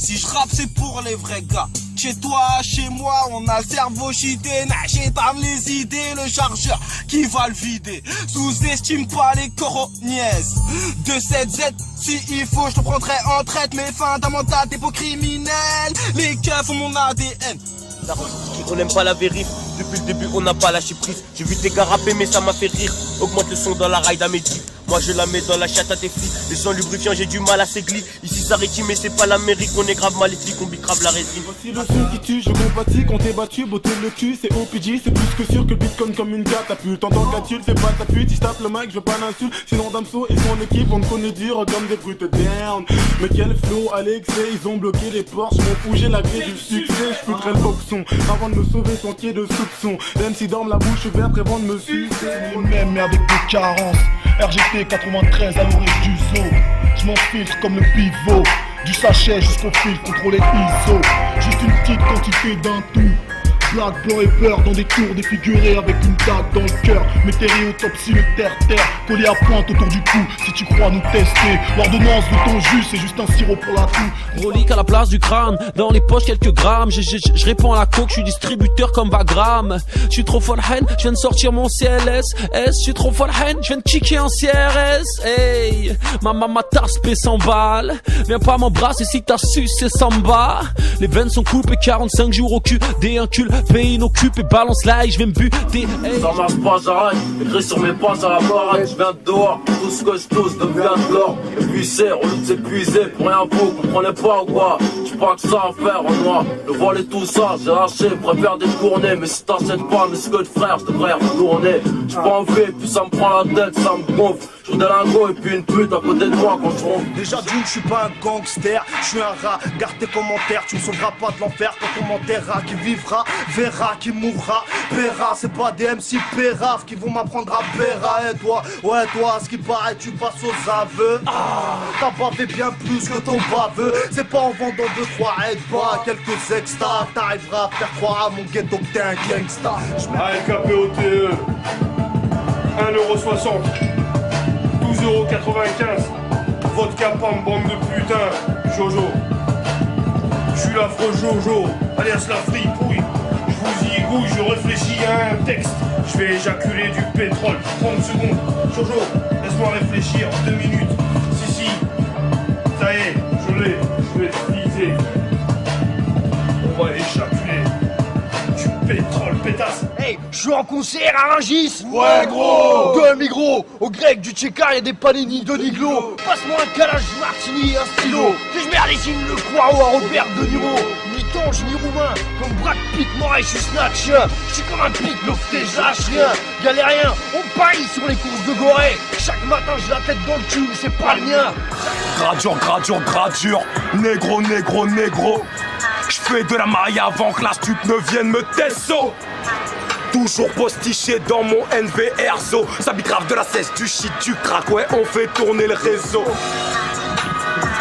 Si je rappe c'est pour les vrais gars. Chez toi, chez moi, on a le cerveau cheaté. J'éteins les idées, le chargeur qui va le vider. Sous-estime pas les corognaises. De cette Z, si il faut, je te prendrai en traite. Mes fondamentales, des beaux criminels. Les keufs ont mon ADN. On n'aime pas la vérif, depuis le début on n'a pas lâché prise. J'ai vu tes gars rapper mais ça m'a fait rire. Augmente le son dans la ride à mes types. Moi je la mets dans la chatte à tes filles. Les sons lubrifiants j'ai du mal à s'églir. Ici ça rétime mais c'est pas l'Amérique. On est grave maléfique, on bicrave la résine. Voici le son qui tue, je compatis quand t'es battu. Beauté le cul, c'est OPG, c'est plus que sûr que le bitcoin comme une catapulte. T'entends que la tuile, c'est pas ta pute. Il tape le mic, je veux pas d'insulte. Sinon Damso et son équipe, on me connaît dur comme des brutes down. Mais quel flow, Alexei, ils ont bloqué les portes. Je m'en fous, j'ai la clé du succès. Je foutrais le boxon avant de me sauver sans qu'il y ait de soupçons. Même si dorment la bouche verte avant de me sucer. Même mais avec des carences. RGT 93 à l'origine du zoo. Je m'enfiltre comme le pivot. Du sachet jusqu'au fil, contrôler ISO. Juste une petite quantité d'un tout. Black, blanc et beurre dans des tours défigurés avec une dague dans le cœur. Météréotopsie, le terre-terre, collé à pointe autour du cou. Si tu crois nous tester, l'ordonnance de ton jus, c'est juste un sirop pour la toux. Relique à la place du crâne, dans les poches quelques grammes. Je réponds à la coke, je suis distributeur comme Vagram. Je suis trop folle haine, je viens de sortir mon CLS. Je suis trop folle haine, je viens de kicker en CRS. Hey, ma tasse paie 100 balles. Viens pas m'embrasser si t'as su, c'est samba. Les veines sont coupées, 45 jours au cul. Déincule, pays inoccupé, balance l'ail, je vais me buter. Hey. Ça marche pas, j'arrête. Écrit sur mes pages à la baraque. Je viens de dehors, tout ce que je touche devient de l'or. Et puis c'est, on s'est épuisé pour rien vous comprenez pas ou quoi? J'suis pas que ça à faire en moi. Le voile et tout ça, j'ai lâché, préfère détourner. Mais si t'achètes pas mes ce que de frère, je devrais retourner. J'suis pas en fait, puis ça me prend la tête, ça me gonfle. J'suis des lingots et puis une pute à côté de moi quand je ronfle. Déjà d'une, je suis pas un gangster, je suis un rat. Garde tes commentaires, tu me sauveras pas de l'enfer. Quand on m'enterrera, qui vivra, verra, qui mourra, paiera. C'est pas des MC péraves qui vont m'apprendre à péra. Et toi, ouais toi, à ce qui paraît, tu passes aux aveux. T'as pas fait bien plus que ton baveux. C'est pas en vendant 2-3 aides-pas, quelques extras. T'arriveras à faire croire à mon ghetto que t'es un gangsta. ALKPOTE 1,60€, 12,95€. Vodka pomme, bande de putain. Jojo, je suis l'affreux Jojo, alias la fripouille. Je vous y gouille, je réfléchis à un texte. Je vais éjaculer du pétrole, 30 secondes. Jojo, laisse-moi réfléchir, 2 minutes. Si, ça y est, je l'ai, je vais te viser. On va éjaculer du pétrole, pétasse. Hey, je suis en concert à Rungis. Ouais gros. De Migros, au grec du Tchéka, y'a des panini de Niglo. Passe-moi un calage martini et un stylo. Que je merdécine le Croix à Robert De Niro. Ni tange ni roumain, comme Brad Pitt, Moret, je suis snatch. Je suis comme un pic, l'ofté, lâche rien. Galérien, on parie sur les courses de Gorée. Chaque matin j'ai la tête dans le cul, mais c'est pas le mien. Gradure, négro. J'fais de la maille avant que la stup ne vienne me tesso. Toujours postiché dans mon NVRzo. Ça grave de la cesse, du shit, du crack, ouais on fait tourner le réseau.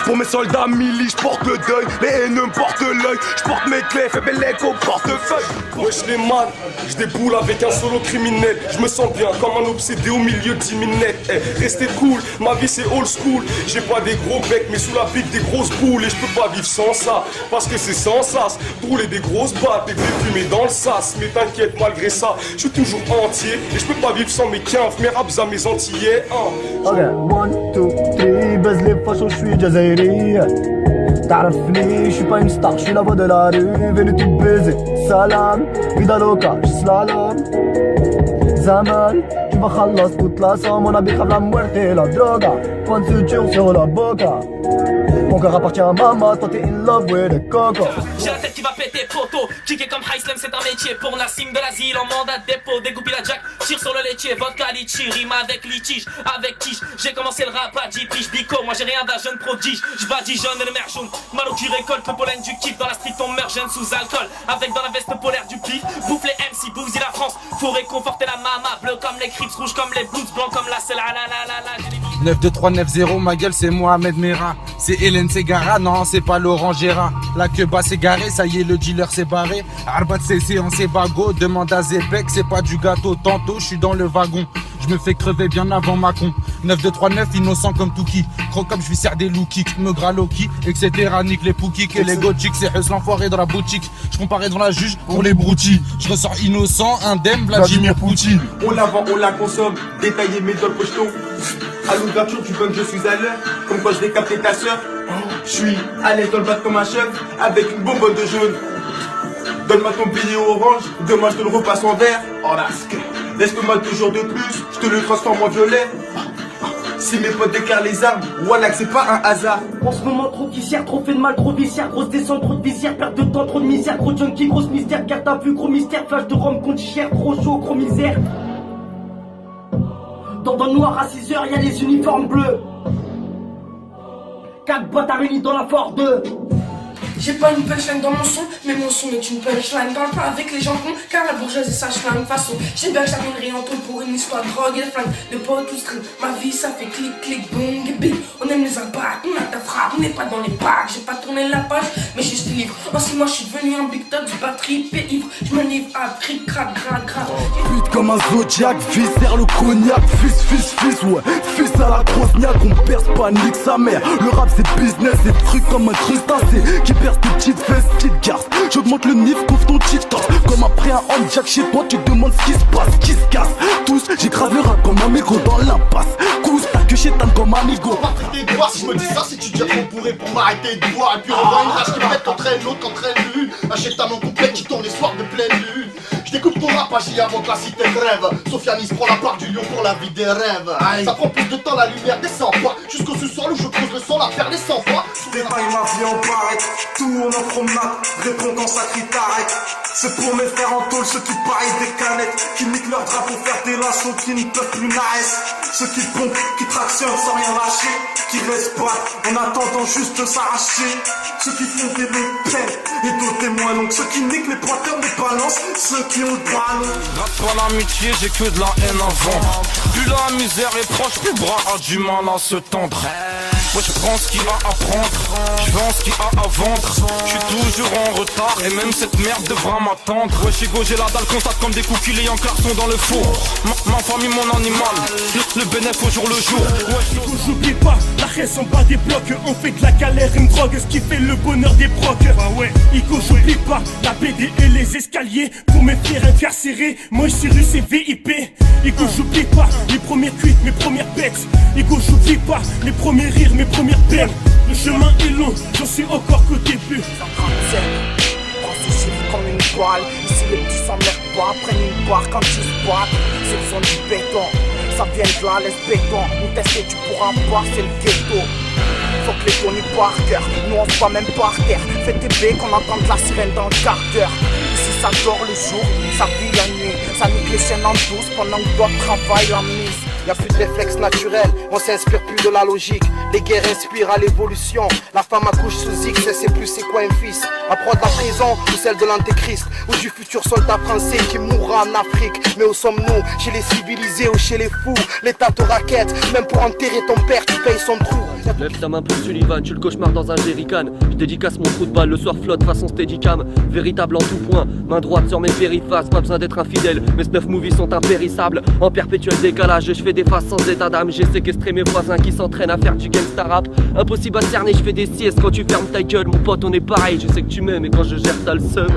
Pour mes soldats mili, j'porte le deuil, les haineux me portent l'œil. J'porte mes clés, fais belle au portefeuille. Wesh les man, j'déboule avec un solo criminel. J'me sens bien comme un obsédé au milieu de 10 000 nets. Restez cool, ma vie c'est old school. J'ai pas des gros becs mais sous la pique des grosses boules. Et j'peux pas vivre sans ça, parce que c'est sans sas. Rouler des grosses battes et des fumées dans le sas. Mais t'inquiète malgré ça, j'suis toujours entier. Et j'peux pas vivre sans mes quinfs, mes raps à mes antillais. Ok, 1, 2, 3, baise les fachos, j'suis jazairi. تعرفني, j'suis pas une star, j'suis la voix de la rue. Venu tout baiser, salam, vida loca, j'slalom. Zaman, tu vas khalas toute la somme. On habite la muerte et la droga. Point de suture sur la boca. Mon cœur appartient à maman, toi t'es in love with the coco. J'ai la tête qui va péter poteau. Kicker comme High Slam c'est un métier. Pour Nassim de l'asile en mandat de dépôt. Dégoupille la jack, tire sur le laitier. Vodka litchi, rime avec litige. Avec tige, j'ai commencé le rap à 10 piges. Bico, moi j'ai rien d'un jeune prodige. J'badigeonne le mer jaune. Malo qui récolte le pollen du kiff. Dans la street on meurt jeune sous alcool. Avec dans la veste polaire du pif. Bouffe les MC, bousille la France. Faut réconforter la mama. Bleu comme les Crips, rouge comme les Blues. Blanc comme la selle. 92390, ma gueule c'est Mohamed Merah. C'est Hélène Ségara, non c'est pas Laurent Gérard. La queue bas s'est garée, ça y est le dealer s'est barré. Arbat CC en ses bagots, demande à Zepek, c'est pas du gâteau. Tantôt je suis dans le wagon, je je me fais crever bien avant Macron. 9-2-3-9, innocent comme Touki. Croc comme je lui sers des low kicks, me graloki, etc. Nique les poukik et les gothiques, c'est Hus l'enfoiré dans la boutique. Je comparais devant la juge pour les broutilles. Je ressors innocent, indemne, Vladimir Poutine. On la vend, on la consomme, détaillé mes doigts pocheton. À l'ouverture du bunk, je suis à l'heure, comme quand je vais capter ta soeur. Je suis à l'aise dans le bac comme un chef, avec une bonbonne de jaune. Donne-moi ton billet orange, demain je te le repasse en vert. Oh là, laisse-moi toujours de plus, je te le transforme en violet. Si mes potes déclarent les armes, voilà que c'est pas un hasard. En ce moment trop qui sert, trop fait de mal, trop vicière, grosse descente, trop de visière, perte de temps, trop de misère, gros junkie, grosse mystère, garde à vue, gros mystère, flash de rhum, compte cher, trop chaud, gros misère. Dans le noir à 6h, y'a les uniformes bleus. 4 boîtes à réunis dans la Ford 2. J'ai pas une punchline dans mon son, mais mon son est une punchline. Parle pas avec les gens cons, car la bourgeoisie sache la même façon. J'ai bien que j'amènerai en tôle pour une histoire de drogue et de flingue. De potes ou stream, ma vie ça fait clic, clic, boum, bing. On aime les impacts, on a ta frappe, on n'est pas dans les packs. J'ai pas tourné la page, mais juste les livres. En 6 mois, je suis devenu un big top, du batterie, paix ivre. Je me livre à cric, crac, gras, gras. Pute comme un zodiac, vis vers le cognac. Fils, ouais. Fils à la grosse niaque, on perce pas, nique sa mère. Le rap c'est business, c'est truc comme un crustacé qui perce tes petites fesses, petite garce. J'augmente le nif, couvre ton titre. Comme après un handjack chez toi, tu te demandes ce qui se passe, qui se casse. Tous, j'écrase le rap comme un mégot dans l'impasse. Cous, ta queue chétane comme un amigo. On va traiter de boire, si je me dis ça, c'est tu dis qu'on pourrait pour m'arrêter de boire. Et puis on voit une rage qui pète qu'entraîne l'autre, qu'entraîne l'une. Achète ta main complète qui tourne les soirs de pleine lune. Je découpe ton rap à avant que la cité rêve. Sofianis prend la part du lion pour la vie des rêves. Aïe. Ça prend plus de temps, la lumière descend pas. Jusqu'au sous-sol où je pose le son, la faire les 100 fois. Détaille ma vie en barrette, tourne en promenade, réponds quand ça crie t'arrête. C'est pour mes frères en tôle, ceux qui parient des canettes, qui niquent leur drap pour faire des laçons qui ne peuvent plus naître. Ceux qui pompent, qui tractionnent sans rien lâcher, qui restent pas en attendant juste de s'arracher. Ceux qui font des peines et d'autres témoins longs. Ceux qui niquent les pointeurs des balances, ceux qui ont le ballon. Grâce pas l'amitié, j'ai que de la haine à vendre. Plus la misère est proche, plus le bras a du mal à se tendre. Moi je prends ce qu'il a à prendre, je vends ce qu'il a à vendre. Je suis toujours en retard et même cette merde devra m'attendre. Ouais chez Go j'ai la dalle constate comme des coups qu'il y en carton dans le four. Ma famille mon animal, le bénéfice au jour le jour. Ouais j'oublie pas, la reste en bas des blocs. On fait de la galère une drogue, ce qui fait le bonheur des procs. Bah ouais, Ico j'oublie pas, la BD et les escaliers. Pour mes frères incarcérés, moi Cyrus et VIP. Ico j'oublie pas, mes premières cuites, mes premières bêtes. Ico j'oublie pas, mes premiers rires, mes premières peines. Le chemin est long, j'en suis encore qu'au début. Prends ce chiffre comme une toile. Ici les petits s'emmerdent pas, prennent une poire quand ils se battent. C'est le son du béton, ça vient de là, laisse béton. Nous tester tu pourras voir, c'est le ghetto. Faut que les tournis par cœur, nous on se voit même par terre. Fais tes baies qu'on entende la sirène dans le quart d'heure. Ici ça dort le jour, ça vit la nuit. Ça nique les chaînes en douce pendant que d'autres travaillent la mise. Y'a plus de réflexes naturels, on s'inspire plus de la logique. Les guerres inspirent à l'évolution. La femme accouche sous X, elle sait plus c'est quoi un fils. La prod de la prison ou celle de l'antéchrist, ou du futur soldat français qui mourra en Afrique. Mais où sommes-nous? Chez les civilisés ou chez les fous? L'État te raquette, même pour enterrer ton père tu payes son trou. Lève ta main pour Sullivan, tu le cauchemar dans un jerrycan. Je dédicace mon trou de balle, le soir flotte façon steadicam. Véritable en tout point, main droite sur mes périphases. Pas besoin d'être infidèle, mes snuff movies sont impérissables. En perpétuel décalage, je fais des faces sans état d'âme. J'ai séquestré mes voisins qui s'entraînent à faire du gangsta rap. Impossible à cerner, je fais des siestes quand tu fermes ta gueule. Mon pote on est pareil, je sais que tu m'aimes et quand je gère t'as le seum.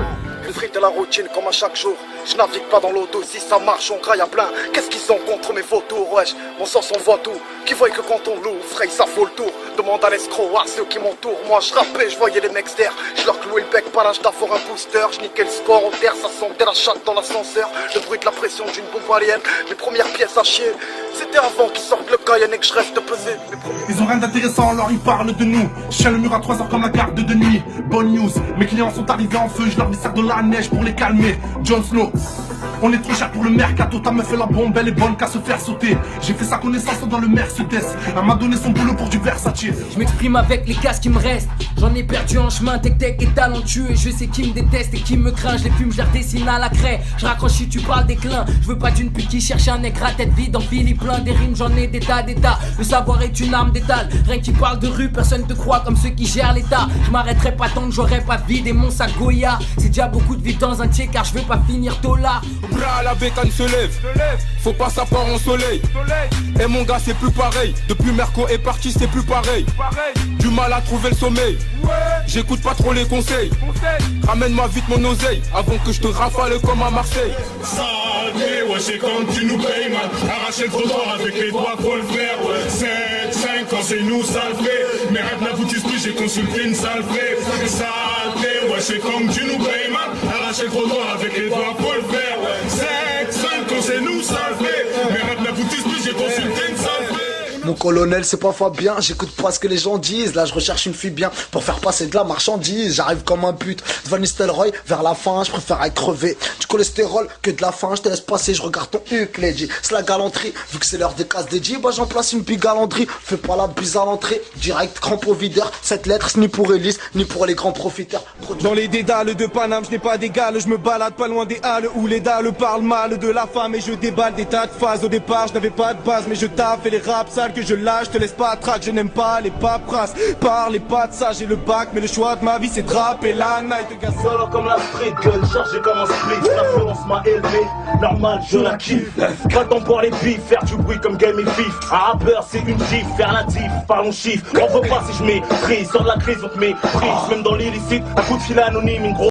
Le fric de la routine comme à chaque jour. Je navigue pas dans l'auto, si ça marche on graille à plein. Qu'est-ce qu'ils ont contre mes vautours, wesh? Mon sens on voit tout. Qui voient que quand on loue, fraye ça vaut le tour. Demande à l'escroc, à ceux qui m'entourent. Moi je rappais, je voyais les mecs d'air. Je leur clouais le bec par l'âge d'avoir un booster. Je niquais le score en terre, ça sentait la chatte dans l'ascenseur. Le bruit de la pression d'une bombe aérienne. Mes premières pièces à chier. C'était avant qu'ils sortent le Cayenne et que je reste de peser. Ils ont rien d'intéressant, alors ils parlent de nous. Je tiens le mur à 3h comme la garde de nuit. Bonne news, mes clients sont arrivés en feu. Je leur sers de la neige pour les calmer. Jon Snow, on est trop cher pour le mercato. Ta meuf fait la bombe, elle est bonne qu'à se faire sauter. J'ai fait sa connaissance dans le Mercedes. Elle m'a donné son boulot pour du Versace. Je m'exprime avec les casques qui me restent. J'en ai perdu en chemin, tech et talentueux. Et je sais qui me déteste et qui me craint. Je les fume, je les redessine à la craie. Je raccroche si tu parles d'éclat. Je veux pas d'une pute qui cherche un nègre à tête vide. En Philippe plein des rimes, j'en ai des tas. Le savoir est une arme d'étal. Rien qui parle de rue, personne te croit comme ceux qui gèrent l'état. Je m'arrêterai pas tant que j'aurais pas vidé mon sac Goya. C'est déjà beaucoup de vie dans un tiers car je veux pas finir tolard. Bra, la bécane se lève. Faut pas ça part en soleil. Et mon gars c'est plus pareil. Depuis Merco est parti c'est plus pareil. Du mal à trouver le sommeil. J'écoute pas trop les conseils. Ramène-moi vite mon oseille avant que je te rafale comme à Marseille. Salvé, ouais c'est quand tu nous payes man. Arracher le trottoir avec les doigts faut le faire ouais. 7-5 quand c'est nous salvé. Mes rêves n'aboutissent plus, j'ai consulté une salvé. Salvé, ouais c'est quand tu nous payes man. Arracher le trottoir avec les doigts faut le faire ouais. 7-5 quand c'est nous salvé. Mes rêves n'aboutissent plus, j'ai consulté une salvé. Mon colonel c'est pas Fabien, j'écoute pas ce que les gens disent. Là je recherche une fille bien pour faire passer de la marchandise. J'arrive comme un but Van Nistelrooy vers la fin. Je préfère être crevé du cholestérol que de la faim. Je te laisse passer, je regarde ton huc Lady. C'est la galanterie, vu que c'est l'heure des cases dédiées. Bah j'en place une bigalanterie. Fais pas la bise à l'entrée. Direct crampe au videur. Cette lettre c'est ni pour Elise ni pour les grands profiteurs. Dans les dédales de Paname, je n'ai pas d'égal. Je me balade pas loin des halles où les dalles parlent mal de la femme. Et je déballe des tas de phases. Au départ je n'avais pas de base, mais je taffe et les raps sales que je lâche, te laisse pas track, je n'aime pas les paperasses. Parlez pas de ça, j'ai le bac, mais le choix de ma vie c'est draper la night. Solo comme la street gun, chargé comme un split. L'influence m'a élevé, normal je la kiffe. Grattant pour les bifs, faire du bruit comme game et vif. Un rappeur c'est une gifle, faire la diff, parlons chiffres. On veut pas si je méprise, sors de la crise on te méprise. Même dans l'illicite, un coup de fil anonyme, une grosse